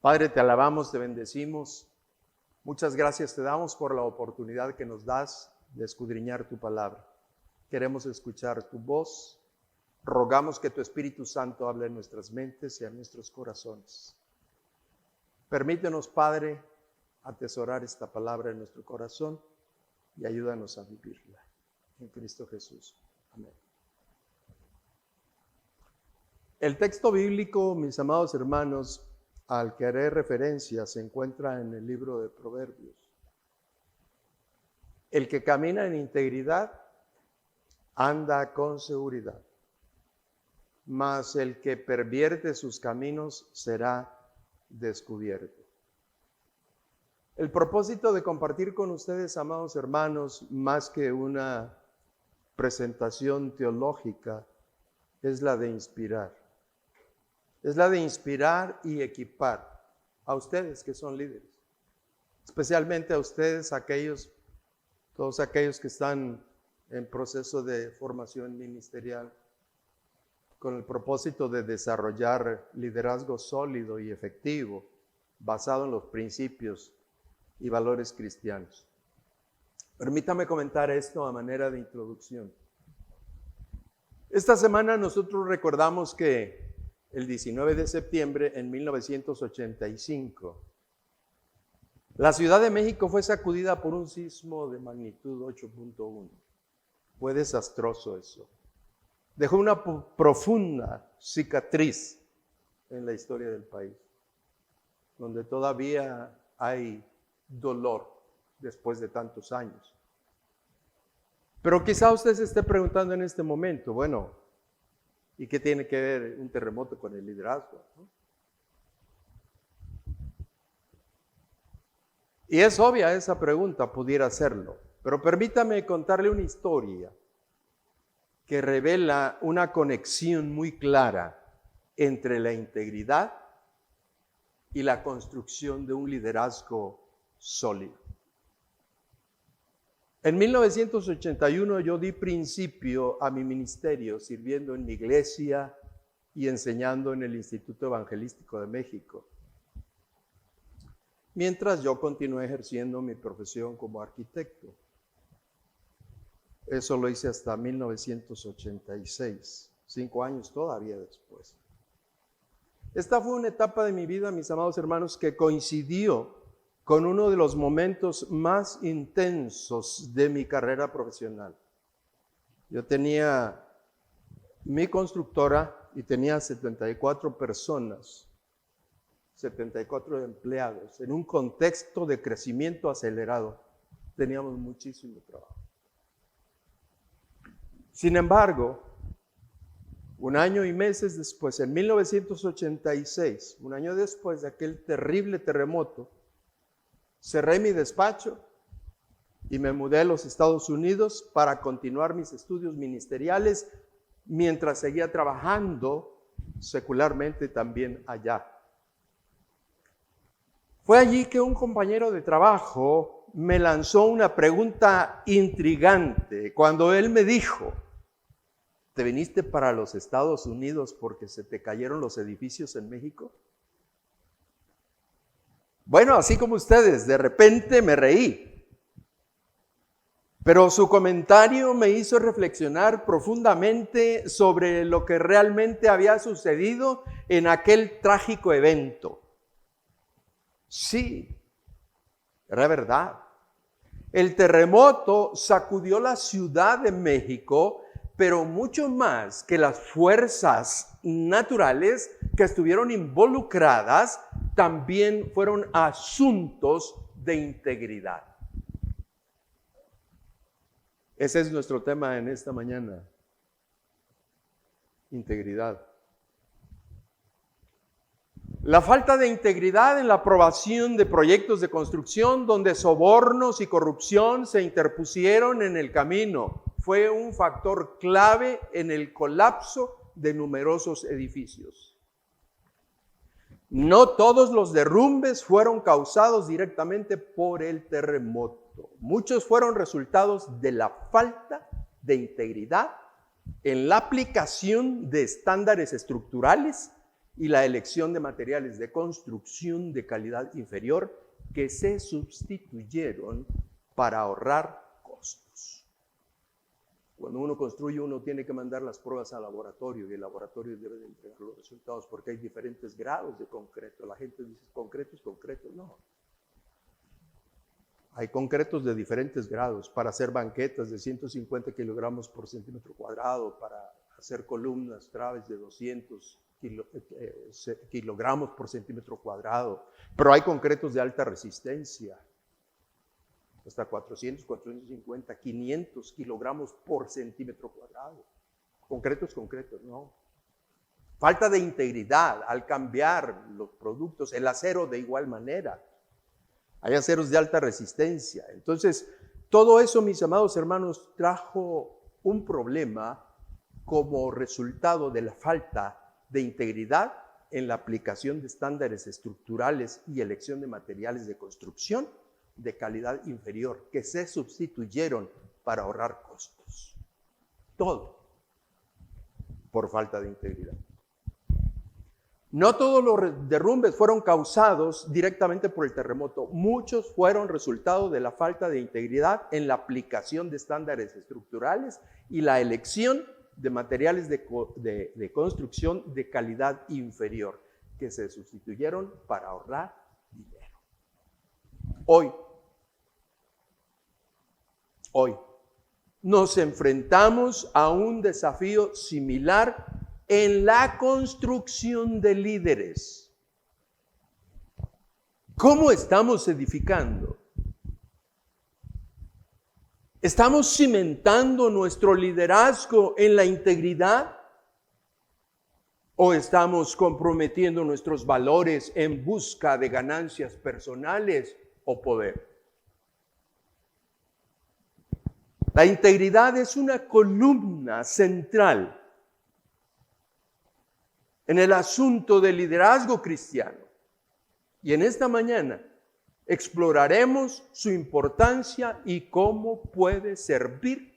Padre, te alabamos, te bendecimos. Muchas gracias te damos por la oportunidad que nos das de escudriñar tu palabra. Queremos escuchar tu voz. Rogamos que tu Espíritu Santo hable en nuestras mentes y en nuestros corazones. Permítenos, Padre, atesorar esta palabra en nuestro corazón y ayúdanos a vivirla. En Cristo Jesús. Amén. El texto bíblico, mis amados hermanos, al que haré referencia, se encuentra en el libro de Proverbios. El que camina en integridad anda con seguridad, mas el que pervierte sus caminos será descubierto. El propósito de compartir con ustedes, amados hermanos, más que una presentación teológica, es la de inspirar. Es la de inspirar y equipar a ustedes que son líderes, especialmente a ustedes, todos aquellos que están en proceso de formación ministerial, con el propósito de desarrollar liderazgo sólido y efectivo, basado en los principios y valores cristianos. Permítame comentar esto a manera de introducción. Esta semana nosotros recordamos que el 19 de septiembre en 1985, la Ciudad de México fue sacudida por un sismo de magnitud 8.1. Fue desastroso eso. Dejó una profunda cicatriz en la historia del país, donde todavía hay dolor después de tantos años. Pero quizá usted se esté preguntando en este momento, bueno, ¿y qué tiene que ver un terremoto con el liderazgo? ¿No? Y es obvia esa pregunta, pudiera serlo. Pero permítame contarle una historia que revela una conexión muy clara entre la integridad y la construcción de un liderazgo sólido. En 1981 yo di principio a mi ministerio sirviendo en mi iglesia y enseñando en el Instituto Evangelístico de México, mientras yo continué ejerciendo mi profesión como arquitecto. Eso lo hice hasta 1986, 5 años todavía después. Esta fue una etapa de mi vida, mis amados hermanos, que coincidió con uno de los momentos más intensos de mi carrera profesional. Yo tenía mi constructora y tenía 74 personas, 74 empleados. En un contexto de crecimiento acelerado, teníamos muchísimo trabajo. Sin embargo, un año y meses después, en 1986, un año después de aquel terrible terremoto, cerré mi despacho y me mudé a los Estados Unidos para continuar mis estudios ministeriales mientras seguía trabajando secularmente también allá. Fue allí que un compañero de trabajo me lanzó una pregunta intrigante cuando él me dijo: ¿te viniste para los Estados Unidos porque se te cayeron los edificios en México? Bueno, así como ustedes, de repente me reí. Pero su comentario me hizo reflexionar profundamente sobre lo que realmente había sucedido en aquel trágico evento. Sí, era verdad. El terremoto sacudió la Ciudad de México, pero mucho más que las fuerzas naturales que estuvieron involucradas, también fueron asuntos de integridad. Ese es nuestro tema en esta mañana. Integridad. La falta de integridad en la aprobación de proyectos de construcción donde sobornos y corrupción se interpusieron en el camino fue un factor clave en el colapso de numerosos edificios. No todos los derrumbes fueron causados directamente por el terremoto. Muchos fueron resultados de la falta de integridad en la aplicación de estándares estructurales y la elección de materiales de construcción de calidad inferior que se sustituyeron para ahorrar costos. Cuando uno construye, uno tiene que mandar las pruebas al laboratorio y el laboratorio debe de entregar los resultados porque hay diferentes grados de concreto. La gente dice, concreto es concreto. No. Hay concretos de diferentes grados para hacer banquetas de 150 kilogramos por centímetro cuadrado, para hacer columnas, traves de 200 kilogramos por centímetro cuadrado. Pero hay concretos de alta resistencia, hasta 400, 450, 500 kilogramos por centímetro cuadrado. Concretos, no. Falta de integridad al cambiar los productos. El acero de igual manera. Hay aceros de alta resistencia. Entonces, todo eso, mis amados hermanos, trajo un problema como resultado de la falta de integridad en la aplicación de estándares estructurales y elección de materiales de construcción de calidad inferior que se sustituyeron para ahorrar costos. Todo por falta de integridad. No todos los derrumbes fueron causados directamente por el terremoto. Muchos fueron resultado de la falta de integridad en la aplicación de estándares estructurales y la elección de materiales de construcción de calidad inferior que se sustituyeron para ahorrar dinero. Hoy nos enfrentamos a un desafío similar en la construcción de líderes. ¿Cómo estamos edificando? ¿Estamos cimentando nuestro liderazgo en la integridad? ¿O estamos comprometiendo nuestros valores en busca de ganancias personales o poder? La integridad es una columna central en el asunto del liderazgo cristiano. Y en esta mañana exploraremos su importancia y cómo puede servir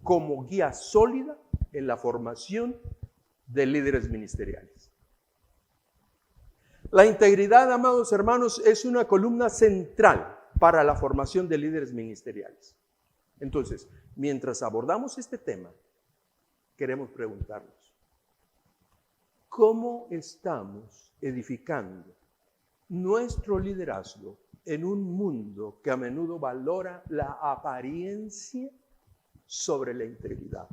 como guía sólida en la formación de líderes ministeriales. La integridad, amados hermanos, es una columna central para la formación de líderes ministeriales. Entonces, mientras abordamos este tema, queremos preguntarnos, ¿cómo estamos edificando nuestro liderazgo en un mundo que a menudo valora la apariencia sobre la integridad?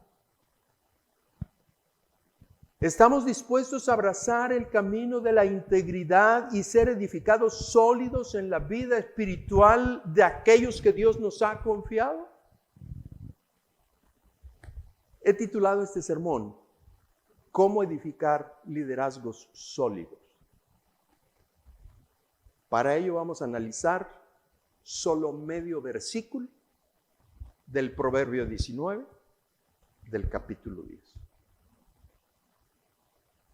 ¿Estamos dispuestos a abrazar el camino de la integridad y ser edificados sólidos en la vida espiritual de aquellos que Dios nos ha confiado? He titulado este sermón, ¿Cómo edificar liderazgos sólidos? Para ello vamos a analizar solo medio versículo del Proverbio 19 del capítulo 10.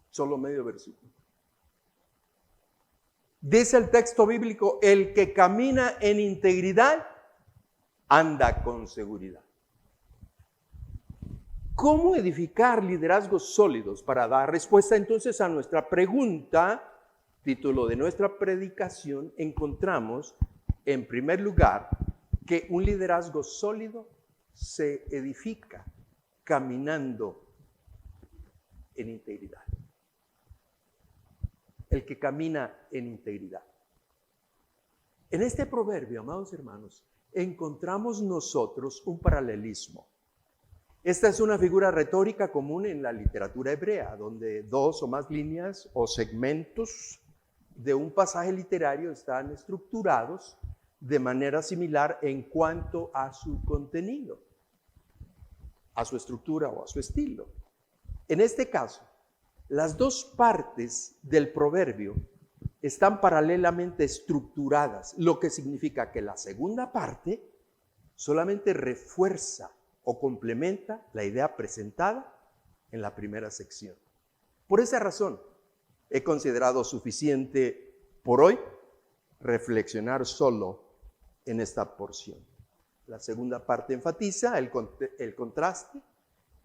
Solo medio versículo. Dice el texto bíblico, el que camina en integridad anda con seguridad. ¿Cómo edificar liderazgos sólidos? Para dar respuesta entonces a nuestra pregunta, título de nuestra predicación, encontramos en primer lugar que un liderazgo sólido se edifica caminando en integridad. El que camina en integridad. En este proverbio, amados hermanos, encontramos nosotros un paralelismo. Esta es una figura retórica común en la literatura hebrea, donde dos o más líneas o segmentos de un pasaje literario están estructurados de manera similar en cuanto a su contenido, a su estructura o a su estilo. En este caso, las dos partes del proverbio están paralelamente estructuradas, lo que significa que la segunda parte solamente refuerza o complementa la idea presentada en la primera sección. Por esa razón, he considerado suficiente por hoy reflexionar solo en esta porción. La segunda parte enfatiza el contraste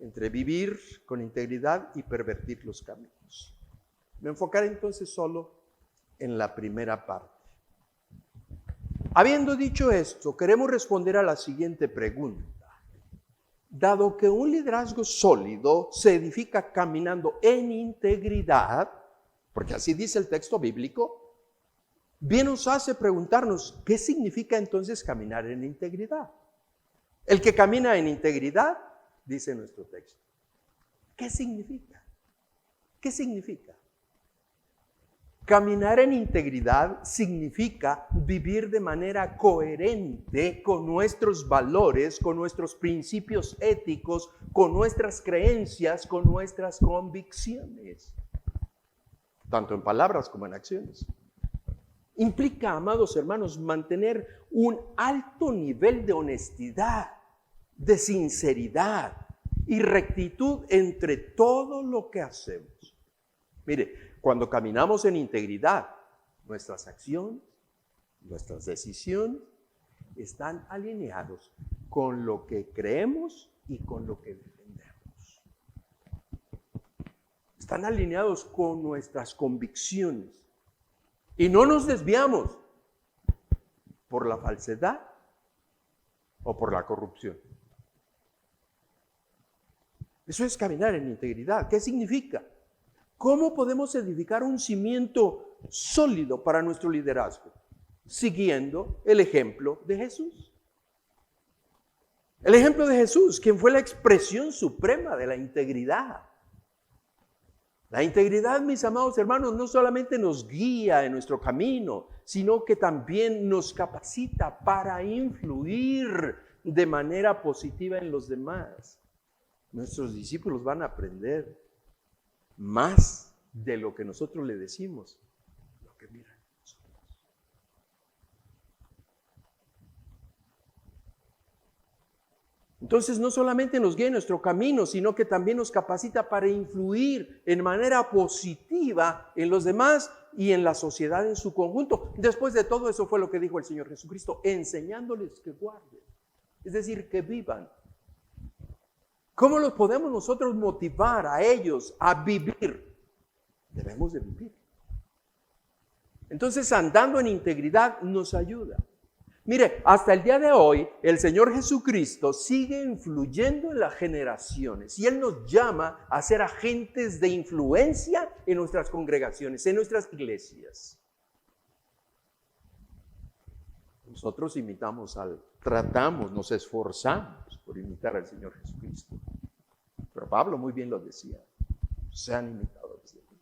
entre vivir con integridad y pervertir los caminos. Me enfocaré entonces solo en la primera parte. Habiendo dicho esto, queremos responder a la siguiente pregunta. Dado que un liderazgo sólido se edifica caminando en integridad, porque así dice el texto bíblico, bien nos hace preguntarnos, ¿qué significa entonces caminar en integridad? El que camina en integridad, dice nuestro texto. ¿Qué significa? ¿Qué significa? Caminar en integridad significa vivir de manera coherente con nuestros valores, con nuestros principios éticos, con nuestras creencias, con nuestras convicciones, tanto en palabras como en acciones. Implica, amados hermanos, mantener un alto nivel de honestidad, de sinceridad y rectitud entre todo lo que hacemos. Mire, cuando caminamos en integridad, nuestras acciones, nuestras decisiones están alineados con lo que creemos y con lo que defendemos. Están alineados con nuestras convicciones. Y no nos desviamos por la falsedad o por la corrupción. Eso es caminar en integridad. ¿Qué significa? ¿Cómo podemos edificar un cimiento sólido para nuestro liderazgo? Siguiendo el ejemplo de Jesús. El ejemplo de Jesús, quien fue la expresión suprema de la integridad. La integridad, mis amados hermanos, no solamente nos guía en nuestro camino, sino que también nos capacita para influir de manera positiva en los demás. Nuestros discípulos van a aprender más de lo que nosotros le decimos, lo que miran nosotros. Entonces no solamente nos guía en nuestro camino, sino que también nos capacita para influir en manera positiva en los demás y en la sociedad en su conjunto. Después de todo, eso fue lo que dijo el Señor Jesucristo, enseñándoles que guarden, es decir, que vivan. ¿Cómo los podemos nosotros motivar a ellos a vivir? Debemos de vivir. Entonces, andando en integridad nos ayuda. Mire, hasta el día de hoy, el Señor Jesucristo sigue influyendo en las generaciones y Él nos llama a ser agentes de influencia en nuestras congregaciones, en nuestras iglesias. Nosotros tratamos, nos esforzamos por imitar al Señor Jesucristo. Pero Pablo muy bien lo decía, sean imitadores de mí,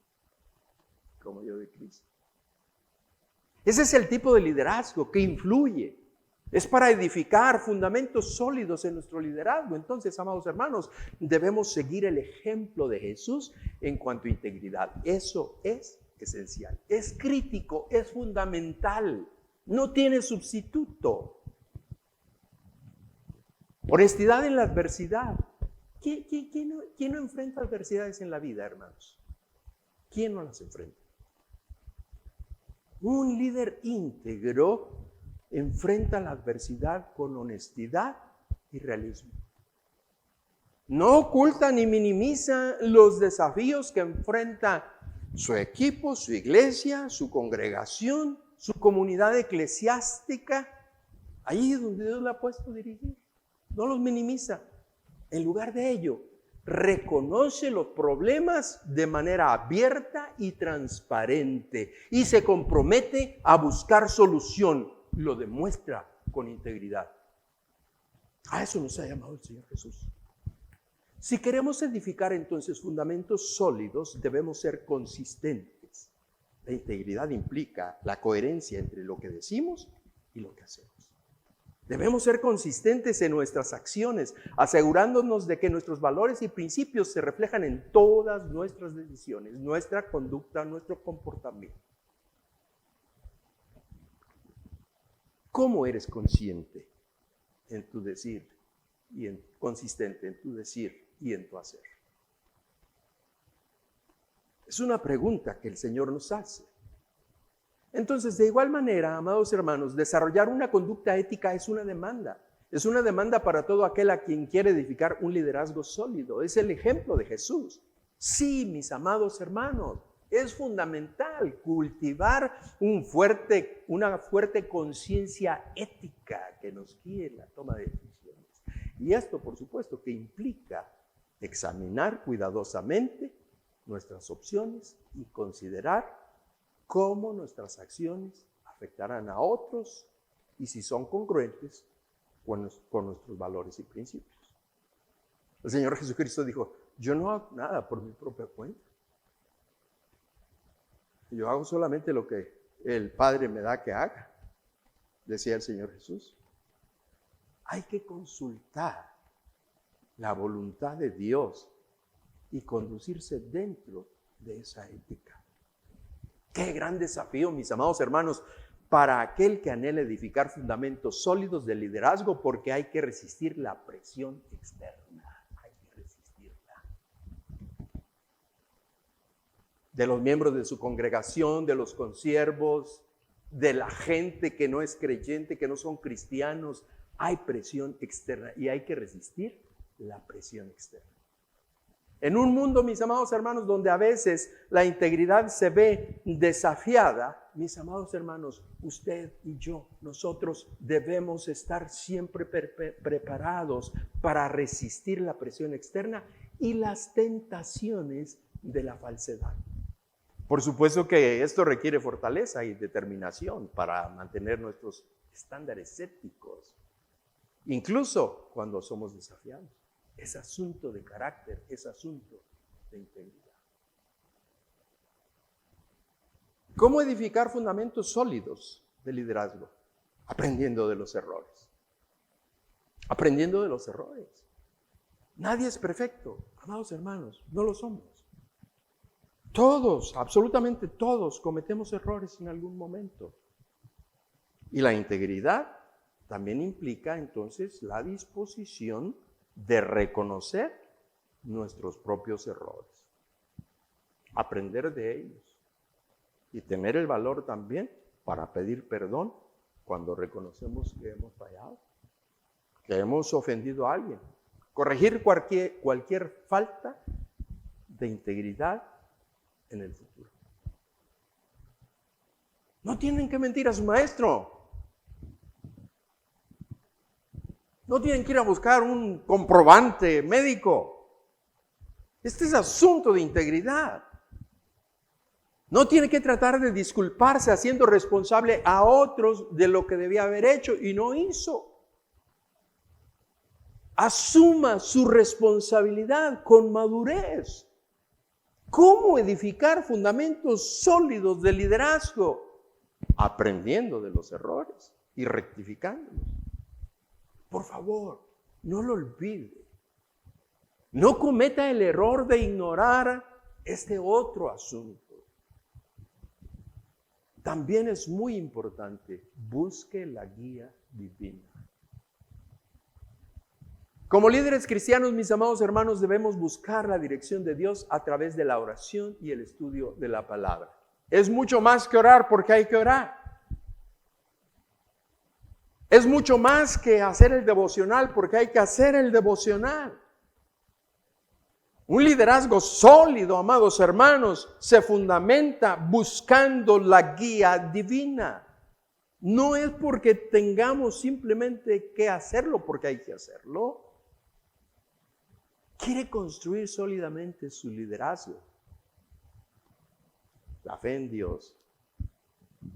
como yo de Cristo. Ese es el tipo de liderazgo que influye. Es para edificar fundamentos sólidos en nuestro liderazgo. Entonces, amados hermanos, debemos seguir el ejemplo de Jesús en cuanto a integridad. Eso es esencial, es crítico, es fundamental. No tiene sustituto. Honestidad en la adversidad. ¿Quién no enfrenta adversidades en la vida, hermanos? ¿Quién no las enfrenta? Un líder íntegro enfrenta la adversidad con honestidad y realismo. No oculta ni minimiza los desafíos que enfrenta su equipo, su iglesia, su congregación, su comunidad eclesiástica, ahí donde Dios la ha puesto a dirigir. No los minimiza. En lugar de ello, reconoce los problemas de manera abierta y transparente y se compromete a buscar solución. Lo demuestra con integridad. A eso nos ha llamado el Señor Jesús. Si queremos edificar entonces fundamentos sólidos, debemos ser consistentes. La integridad implica la coherencia entre lo que decimos y lo que hacemos. Debemos ser consistentes en nuestras acciones, asegurándonos de que nuestros valores y principios se reflejan en todas nuestras decisiones, nuestra conducta, nuestro comportamiento. ¿Cómo eres consciente en tu decir y consistente en tu decir y en tu hacer? Es una pregunta que el Señor nos hace. Entonces, de igual manera, amados hermanos, desarrollar una conducta ética es una demanda. Es una demanda para todo aquel a quien quiere edificar un liderazgo sólido. Es el ejemplo de Jesús. Sí, mis amados hermanos, Es fundamental cultivar una fuerte conciencia ética que nos guíe en la toma de decisiones. Y esto, por supuesto, que implica examinar cuidadosamente nuestras opciones y considerar cómo nuestras acciones afectarán a otros y si son congruentes con nuestros valores y principios. El Señor Jesucristo dijo, yo no hago nada por mi propia cuenta. Yo hago solamente lo que el Padre me da que haga, decía el Señor Jesús. Hay que consultar la voluntad de Dios y conducirse dentro de esa ética. Qué gran desafío, mis amados hermanos, para aquel que anhela edificar fundamentos sólidos de liderazgo, porque hay que resistir la presión externa. Hay que resistirla. De los miembros de su congregación, de los consiervos, de la gente que no es creyente, que no son cristianos, hay presión externa y hay que resistir la presión externa. En un mundo, mis amados hermanos, donde a veces la integridad se ve desafiada, mis amados hermanos, usted y yo, nosotros debemos estar siempre preparados para resistir la presión externa y las tentaciones de la falsedad. Por supuesto que esto requiere fortaleza y determinación para mantener nuestros estándares éticos, incluso cuando somos desafiados. Es asunto de carácter, es asunto de integridad. ¿Cómo edificar fundamentos sólidos de liderazgo? Aprendiendo de los errores. Aprendiendo de los errores. Nadie es perfecto, amados hermanos, no lo somos. Todos, absolutamente todos, cometemos errores en algún momento. Y la integridad también implica entonces la disposición de reconocer nuestros propios errores, aprender de ellos y tener el valor también para pedir perdón cuando reconocemos que hemos fallado, que hemos ofendido a alguien, corregir cualquier falta de integridad en el futuro. No tienen que mentir a su maestro. No tienen que ir a buscar un comprobante médico. Este es asunto de integridad. No tiene que tratar de disculparse haciendo responsable a otros de lo que debía haber hecho y no hizo. Asuma su responsabilidad con madurez. ¿Cómo edificar fundamentos sólidos de liderazgo? Aprendiendo de los errores y rectificándolos. Por favor, no lo olvide. No cometa el error de ignorar este otro asunto. También es muy importante, busque la guía divina. Como líderes cristianos, mis amados hermanos, debemos buscar la dirección de Dios a través de la oración y el estudio de la palabra. Es mucho más que orar porque hay que orar. Es mucho más que hacer el devocional porque hay que hacer el devocional. Un liderazgo sólido, amados hermanos, se fundamenta buscando la guía divina. No es porque tengamos simplemente que hacerlo porque hay que hacerlo. Quiere construir sólidamente su liderazgo. La fe en Dios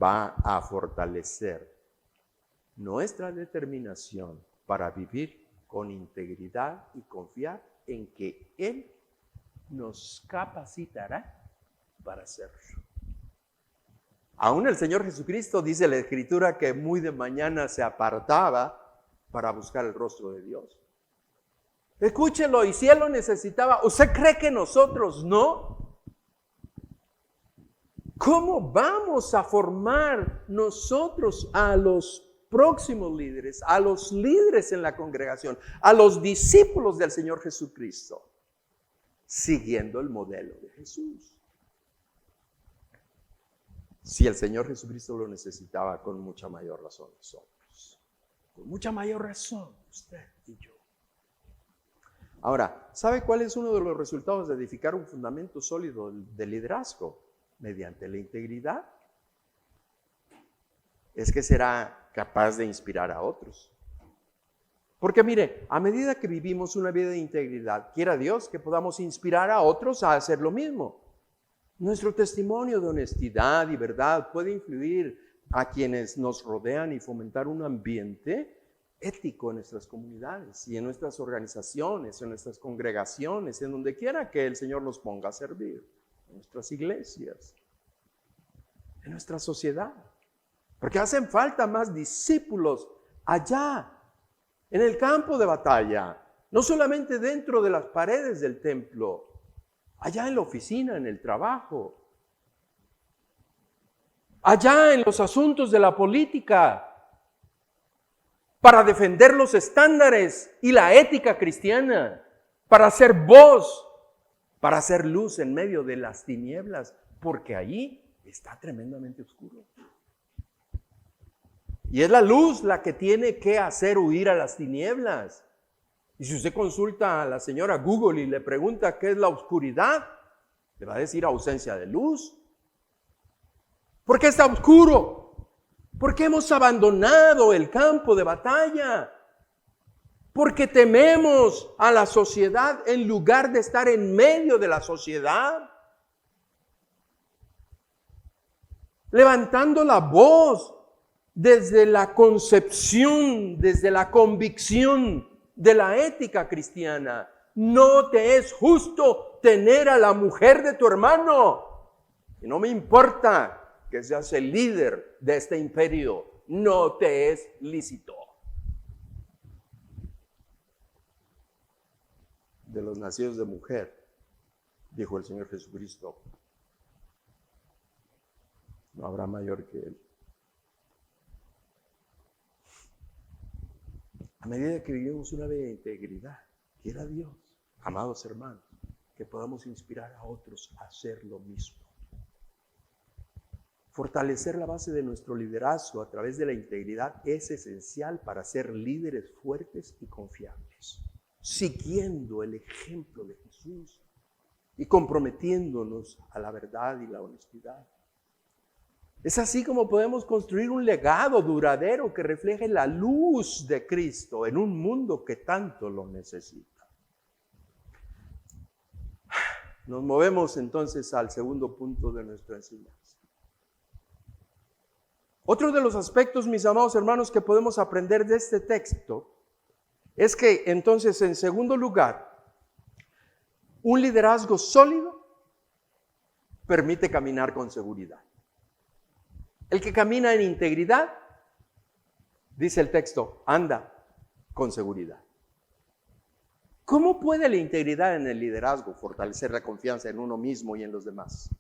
va a fortalecer nuestra determinación para vivir con integridad y confiar en que Él nos capacitará para hacerlo. Aún el Señor Jesucristo, dice la Escritura, que muy de mañana se apartaba para buscar el rostro de Dios. Escúchelo, y si Él lo necesitaba, ¿usted cree que nosotros no? ¿Cómo vamos a formar nosotros a los próximos líderes, a los líderes en la congregación, a los discípulos del Señor Jesucristo, siguiendo el modelo de Jesús? Si el Señor Jesucristo lo necesitaba, con mucha mayor razón nosotros, con mucha mayor razón usted y yo. Ahora, ¿sabe cuál es uno de los resultados de edificar un fundamento sólido de liderazgo? mediante la integridad, es que será capaz de inspirar a otros. Porque mire, a medida que vivimos una vida de integridad, quiera Dios que podamos inspirar a otros a hacer lo mismo. Nuestro testimonio de honestidad y verdad puede influir a quienes nos rodean y fomentar un ambiente ético en nuestras comunidades y en nuestras organizaciones, en nuestras congregaciones, en donde quiera que el Señor nos ponga a servir, en nuestras iglesias, en nuestra sociedad. Porque hacen falta más discípulos allá, en el campo de batalla, no solamente dentro de las paredes del templo, allá en la oficina, en el trabajo, allá en los asuntos de la política, para defender los estándares y la ética cristiana, para hacer voz, para hacer luz en medio de las tinieblas, porque allí está tremendamente oscuro. Y es la luz la que tiene que hacer huir a las tinieblas. Y si usted consulta a la señora Google y le pregunta qué es la oscuridad, le va a decir ausencia de luz. ¿Por qué está oscuro? Porque hemos abandonado el campo de batalla. Porque tememos a la sociedad en lugar de estar en medio de la sociedad. Levantando la voz desde la concepción, desde la convicción de la ética cristiana. No te es justo tener a la mujer de tu hermano. Y no me importa que seas el líder de este imperio, no te es lícito. De los nacidos de mujer, dijo el Señor Jesucristo, no habrá mayor que Él. A medida que vivimos una vida de integridad, quiera Dios, amados hermanos, que podamos inspirar a otros a hacer lo mismo. Fortalecer la base de nuestro liderazgo a través de la integridad es esencial para ser líderes fuertes y confiables, siguiendo el ejemplo de Jesús y comprometiéndonos a la verdad y la honestidad. Es así como podemos construir un legado duradero que refleje la luz de Cristo en un mundo que tanto lo necesita. Nos movemos entonces al segundo punto de nuestra enseñanza. Otro de los aspectos, mis amados hermanos, que podemos aprender de este texto es que entonces, en segundo lugar, un liderazgo sólido permite caminar con seguridad. El que camina en integridad, dice el texto, anda con seguridad. ¿Cómo puede la integridad en el liderazgo fortalecer la confianza en uno mismo y en los demás?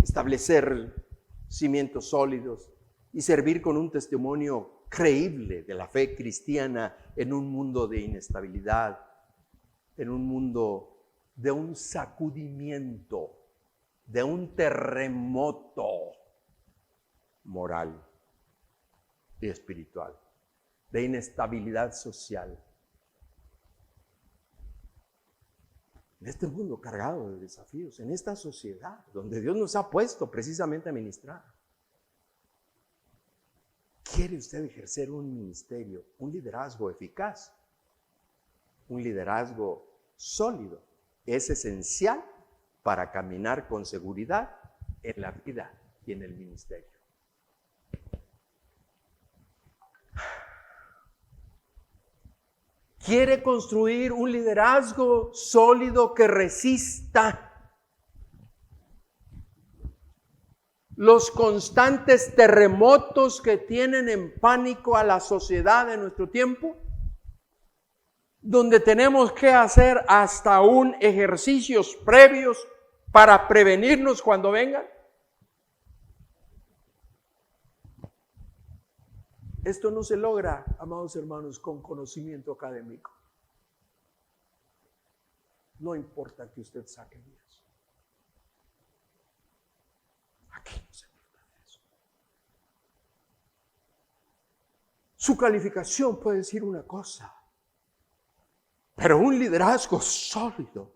Establecer cimientos sólidos y servir con un testimonio creíble de la fe cristiana en un mundo de inestabilidad, en un mundo de un sacudimiento, de un terremoto moral y espiritual, de inestabilidad social. En este mundo cargado de desafíos, en esta sociedad donde Dios nos ha puesto precisamente a ministrar. ¿Quiere usted ejercer un ministerio, un liderazgo eficaz? Un liderazgo sólido. Es esencial para caminar con seguridad en la vida y en el ministerio. Quiere construir un liderazgo sólido que resista los constantes terremotos que tienen en pánico a la sociedad de nuestro tiempo, donde tenemos que hacer hasta aún ejercicios previos para prevenirnos cuando vengan. Esto no se logra, amados hermanos, con conocimiento académico. No importa que usted saque 10. Aquí no se trata de eso. Su calificación puede decir una cosa, pero un liderazgo sólido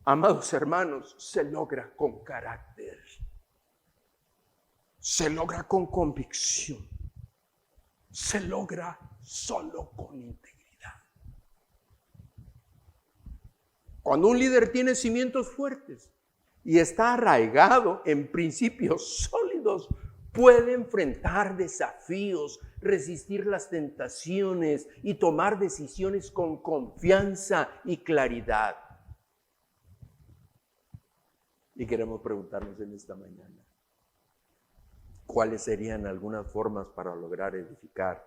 amados hermanos, se logra con carácter. Se logra con convicción. Se logra solo con integridad. Cuando un líder tiene cimientos fuertes y está arraigado en principios sólidos, puede enfrentar desafíos, resistir las tentaciones y tomar decisiones con confianza y claridad. Y queremos preguntarnos en esta mañana, ¿cuáles serían algunas formas para lograr edificar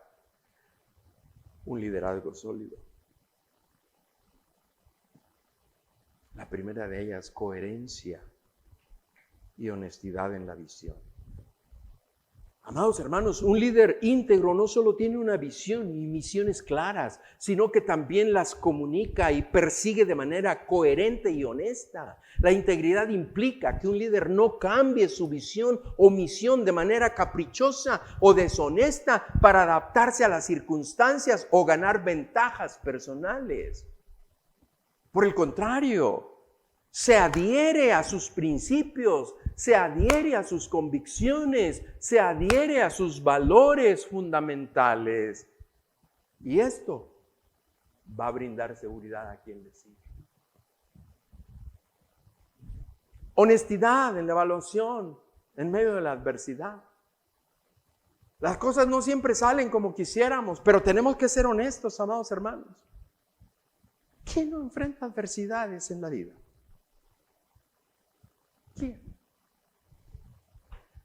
un liderazgo sólido? La primera de ellas, coherencia y honestidad en la visión. Amados hermanos, un líder íntegro no solo tiene una visión y misiones claras, sino que también las comunica y persigue de manera coherente y honesta. La integridad implica que un líder no cambie su visión o misión de manera caprichosa o deshonesta para adaptarse a las circunstancias o ganar ventajas personales. Por el contrario, se adhiere a sus principios, se adhiere a sus convicciones, se adhiere a sus valores fundamentales. Y esto va a brindar seguridad a quien le sigue. Honestidad en la evaluación en medio de la adversidad. Las cosas no siempre salen como quisiéramos, pero tenemos que ser honestos, amados hermanos. ¿Quién no enfrenta adversidades en la vida? ¿Quién?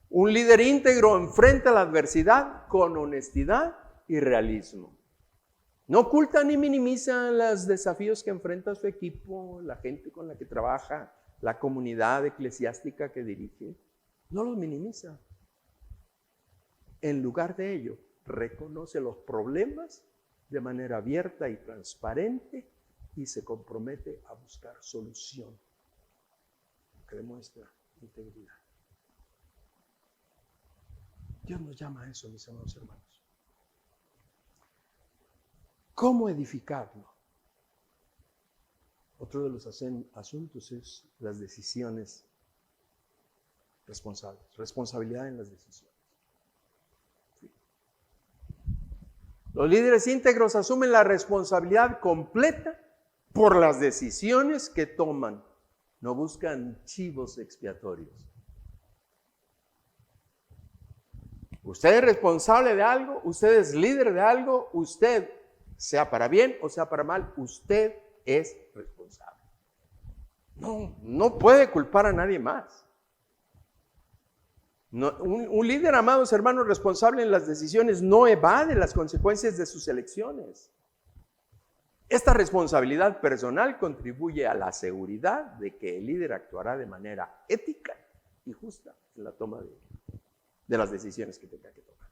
Un líder íntegro enfrenta la adversidad con honestidad y realismo. No oculta ni minimiza los desafíos que enfrenta su equipo, la gente con la que trabaja, la comunidad eclesiástica que dirige. No los minimiza. En lugar de ello, reconoce los problemas de manera abierta y transparente y se compromete a buscar solución, que demuestra integridad. Dios nos llama a eso, mis amados hermanos. ¿Cómo edificarlo? Otro de los asuntos es las decisiones responsables, responsabilidad en las decisiones. Sí. Los líderes íntegros asumen la responsabilidad completa por las decisiones que toman. No buscan chivos expiatorios. Usted es responsable de algo, usted es líder de algo, usted, sea para bien o sea para mal, usted es responsable. No puede culpar a nadie más. No, un líder, amados hermanos, responsable en las decisiones no evade las consecuencias de sus elecciones. Esta responsabilidad personal contribuye a la seguridad de que el líder actuará de manera ética y justa en la toma de las decisiones que tenga que tomar.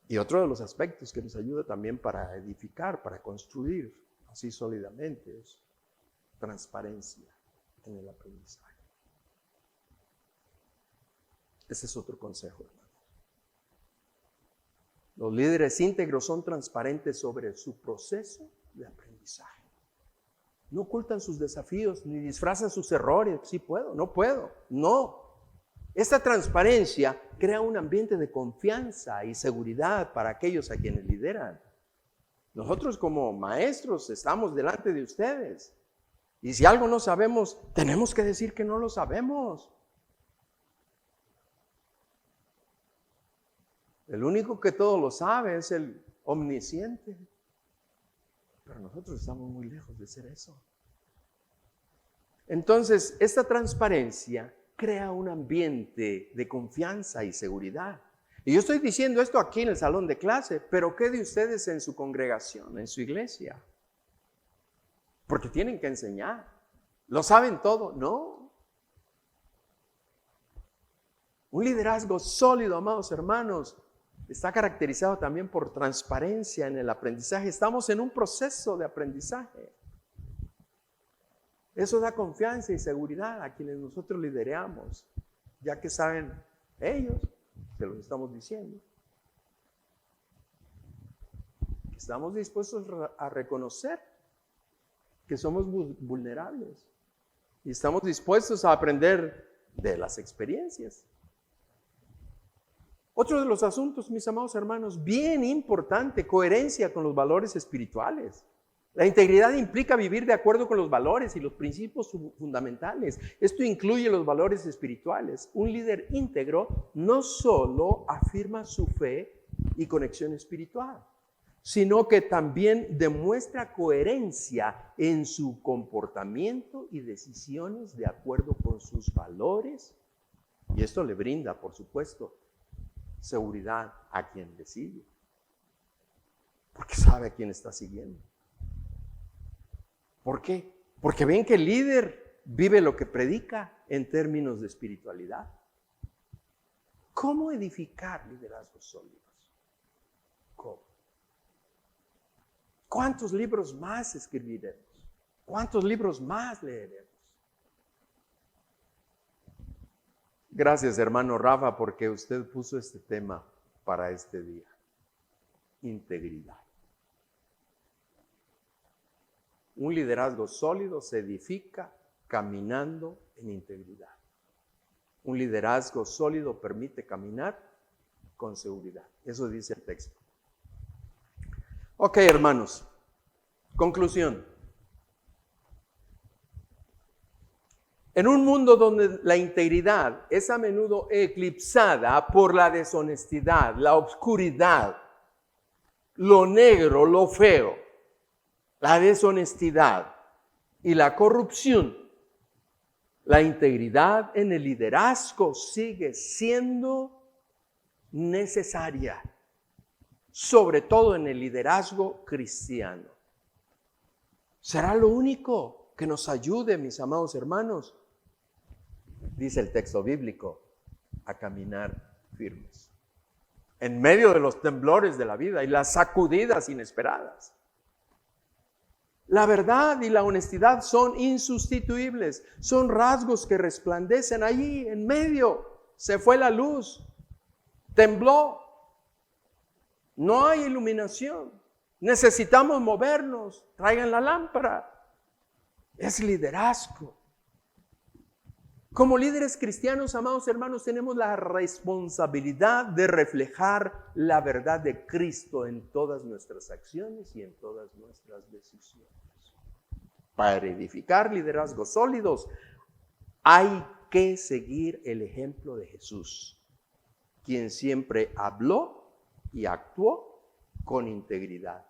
Y otro de los aspectos que nos ayuda también para edificar, para construir así sólidamente, es transparencia en el aprendizaje. Ese es otro consejo, hermano. Los líderes íntegros son transparentes sobre su proceso de aprendizaje. No ocultan sus desafíos ni disfrazan sus errores. Sí puedo, no puedo. No. Esta transparencia crea un ambiente de confianza y seguridad para aquellos a quienes lideran. Nosotros como maestros estamos delante de ustedes. Y si algo no sabemos, tenemos que decir que no lo sabemos. El único que todo lo sabe es el omnisciente. Pero nosotros estamos muy lejos de ser eso. Entonces, esta transparencia crea un ambiente de confianza y seguridad. Y yo estoy diciendo esto aquí en el salón de clase, pero ¿qué de ustedes en su congregación, en su iglesia? Porque tienen que enseñar. ¿Lo saben todo? No. Un liderazgo sólido, amados hermanos, está caracterizado también por transparencia en el aprendizaje. Estamos en un proceso de aprendizaje. Eso da confianza y seguridad a quienes nosotros lideramos, ya que saben ellos, se los estamos diciendo, que estamos dispuestos a reconocer que somos vulnerables y estamos dispuestos a aprender de las experiencias. Otro de los asuntos, mis amados hermanos, bien importante, coherencia con los valores espirituales. La integridad implica vivir de acuerdo con los valores y los principios fundamentales. Esto incluye los valores espirituales. Un líder íntegro no solo afirma su fe y conexión espiritual, sino que también demuestra coherencia en su comportamiento y decisiones de acuerdo con sus valores. Y esto le brinda, por supuesto, seguridad a quien le sigue, porque sabe a quién está siguiendo. ¿Por qué? Porque ven que el líder vive lo que predica en términos de espiritualidad. ¿Cómo edificar liderazgos sólidos? ¿Cómo? ¿Cuántos libros más escribiremos? ¿Cuántos libros más leeremos? Gracias, hermano Rafa, porque usted puso este tema para este día. Integridad. Un liderazgo sólido se edifica caminando en integridad. Un liderazgo sólido permite caminar con seguridad. Eso dice el texto. Ok, hermanos. Conclusión. En un mundo donde la integridad es a menudo eclipsada por la deshonestidad, la oscuridad, lo negro, lo feo, la deshonestidad y la corrupción, la integridad en el liderazgo sigue siendo necesaria, sobre todo en el liderazgo cristiano. ¿Será lo único que nos ayude, mis amados hermanos? Dice el texto bíblico, a caminar firmes en medio de los temblores de la vida y las sacudidas inesperadas. La verdad y la honestidad son insustituibles, son rasgos que resplandecen allí en medio. Se fue la luz, tembló, no hay iluminación, necesitamos movernos, traigan la lámpara. Es liderazgo. Como líderes cristianos, amados hermanos, tenemos la responsabilidad de reflejar la verdad de Cristo en todas nuestras acciones y en todas nuestras decisiones. Para edificar liderazgos sólidos, hay que seguir el ejemplo de Jesús, quien siempre habló y actuó con integridad.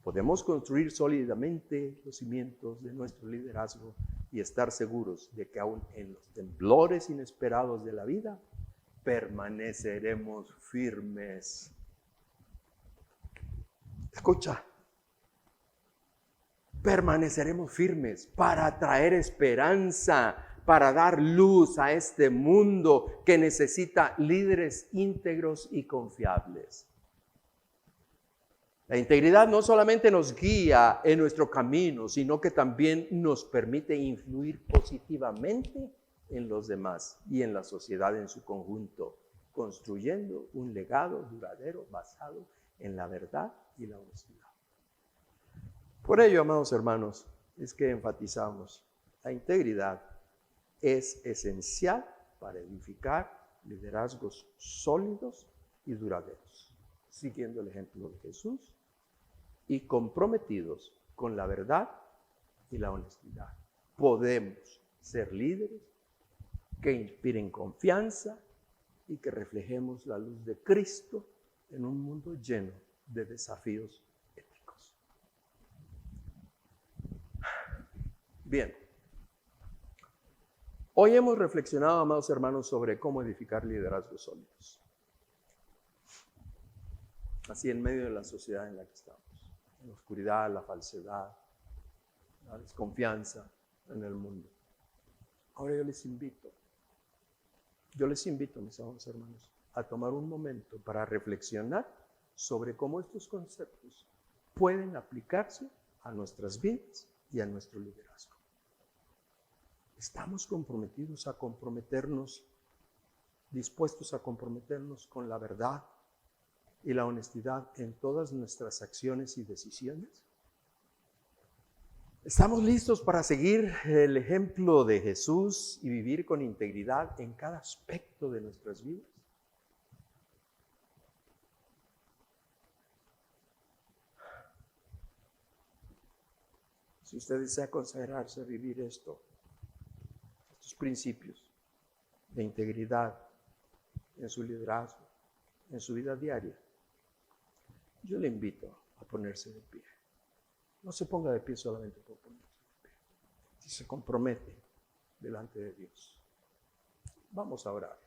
Podemos construir sólidamente los cimientos de nuestro liderazgo y estar seguros de que aún en los temblores inesperados de la vida, permaneceremos firmes. Escucha, permaneceremos firmes para traer esperanza, para dar luz a este mundo que necesita líderes íntegros y confiables. La integridad no solamente nos guía en nuestro camino, sino que también nos permite influir positivamente en los demás y en la sociedad en su conjunto, construyendo un legado duradero basado en la verdad y la honestidad. Por ello, amados hermanos, es que enfatizamos, la integridad es esencial para edificar liderazgos sólidos y duraderos, siguiendo el ejemplo de Jesús y comprometidos con la verdad y la honestidad. Podemos ser líderes que inspiren confianza y que reflejemos la luz de Cristo en un mundo lleno de desafíos éticos. Bien, hoy hemos reflexionado, amados hermanos, sobre cómo edificar liderazgos sólidos. Así en medio de la sociedad en la que estamos. La oscuridad, la falsedad, la desconfianza en el mundo. Ahora yo les invito, mis amados hermanos, a tomar un momento para reflexionar sobre cómo estos conceptos pueden aplicarse a nuestras vidas y a nuestro liderazgo. ¿Estamos comprometidos a comprometernos, dispuestos a comprometernos con la verdad y la honestidad en todas nuestras acciones y decisiones? ¿Estamos listos para seguir el ejemplo de Jesús y vivir con integridad en cada aspecto de nuestras vidas? Si usted desea consagrarse a vivir estos principios de integridad en su liderazgo, en su vida diaria, yo le invito a ponerse de pie. No se ponga de pie solamente por ponerse de pie. Si se compromete delante de Dios. Vamos a orar.